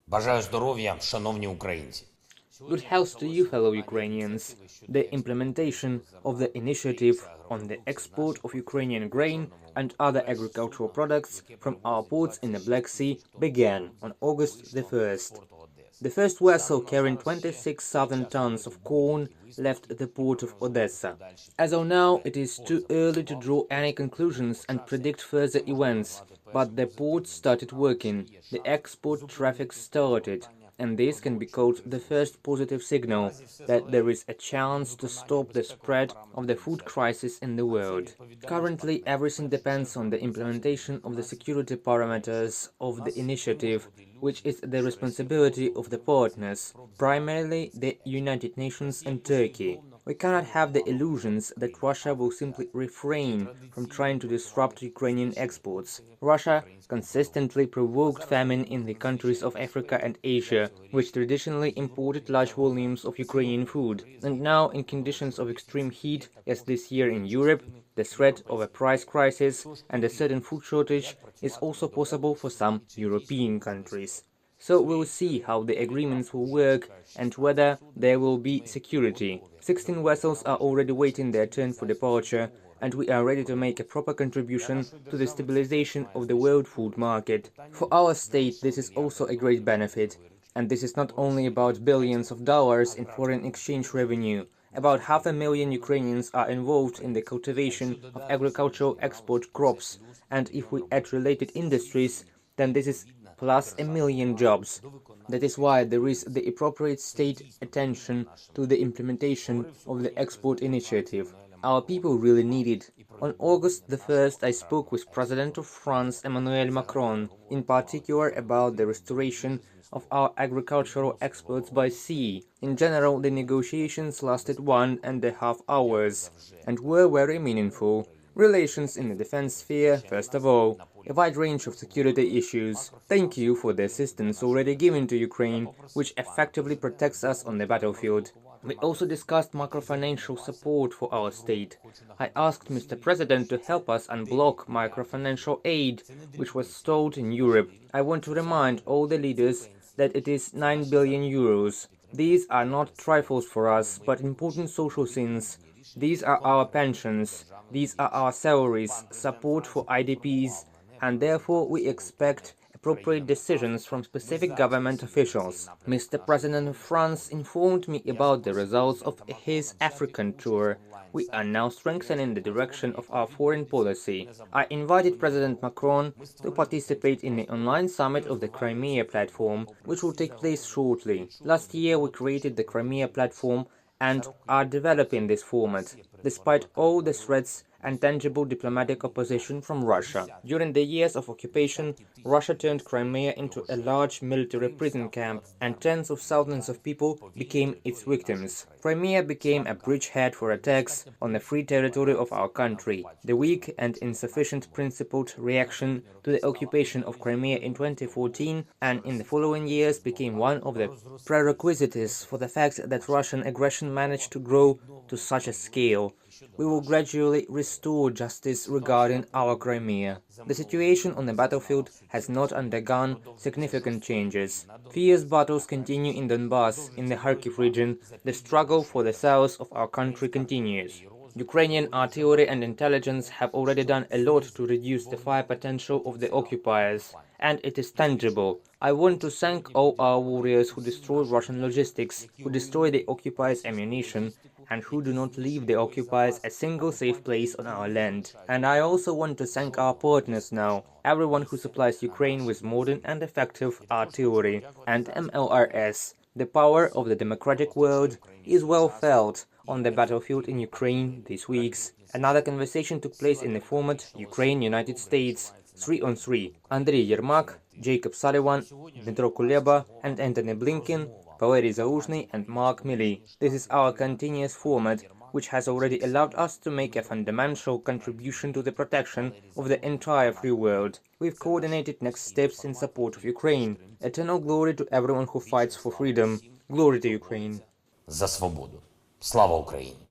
Бажаю здоров'я, шановні українці. Good health to you, fellow Ukrainians. The implementation of the initiative on the export of Ukrainian grain and other agricultural products from our ports in the Black Sea began on August the 1st. The first vessel carrying 26,000 tons of corn left the port of Odesa. As of now, it is too early to draw any conclusions and predict further events, but the port started working, the export traffic started, and this can be called the first positive signal that there is a chance to stop the spread of the food crisis in the world. Currently, everything depends on the implementation of the security parameters of the initiative, which is the responsibility of the partners, primarily the United Nations and Turkey. We cannot have the illusions that Russia will simply refrain from trying to disrupt Ukrainian exports. Russia consistently provoked famine in the countries of Africa and Asia, which traditionally imported large volumes of Ukrainian food. And now, in conditions of extreme heat, as this year in Europe, the threat of a price crisis and a certain food shortage is also possible for some European countries. So we'll see how the agreements will work and whether there will be security. 16 vessels are already waiting their turn for departure, and we are ready to make a proper contribution to the stabilization of the world food market. For our state, this is also a great benefit, and this is not only about billions of dollars in foreign exchange revenue. About 500,000 Ukrainians are involved in the cultivation of agricultural export crops, and if we add related industries, then this is plus 1,000,000 jobs. That is why there is the appropriate state attention to the implementation of the export initiative. Our people really need it. On August the 1st, I spoke with President of France Emmanuel Macron, in particular about the restoration of our agricultural exports by sea. In general, the negotiations lasted 1.5 hours and were very meaningful. Relations in the defense sphere, first of all, a wide range of security issues. Thank you for the assistance already given to Ukraine, which effectively protects us on the battlefield. We also discussed macrofinancial support for our state. I asked Mr. President to help us unblock macrofinancial aid, which was stalled in Europe. I want to remind all the leaders that it is 9 billion euros. These are not trifles for us, but important social things. These are our pensions, these are our salaries, support for IDPs, and therefore we expect appropriate decisions from specific government officials. Mr. President of France informed me about the results of his African tour. We are now strengthening the direction of our foreign policy. I invited President Macron to participate in the online summit of the Crimea platform, which will take place shortly. Last year we created the Crimea platform and are developing this format, despite all the threats and tangible diplomatic opposition from Russia. During the years of occupation, Russia turned Crimea into a large military prison camp, and tens of thousands of people became its victims. Crimea became a bridgehead for attacks on the free territory of our country. The weak and insufficient principled reaction to the occupation of Crimea in 2014 and in the following years became one of the prerequisites for the fact that Russian aggression managed to grow to such a scale. We will gradually restore justice regarding our Crimea. The situation on the battlefield has not undergone significant changes. Fierce battles continue in Donbass, in the Kharkiv region. The struggle for the south of our country continues. Ukrainian artillery and intelligence have already done a lot to reduce the fire potential of the occupiers, and it is tangible. I want to thank all our warriors who destroy Russian logistics, who destroy the occupiers' ammunition, and who do not leave the occupiers a single safe place on our land. And I also want to thank our partners now, everyone who supplies Ukraine with modern and effective artillery and MLRS. The power of the democratic world is well felt on the battlefield in Ukraine these weeks. Another conversation took place in the format Ukraine-United States, 3-on-3. Andriy Yermak, Jacob Sullivan, Dmytro Kuleba, and Antony Blinken, Valery Zaluzhny and Mark Milley. This is our continuous format, which has already allowed us to make a fundamental contribution to the protection of the entire free world. We've coordinated next steps in support of Ukraine. Eternal glory to everyone who fights for freedom. Glory to Ukraine. За свободу. Слава Україні!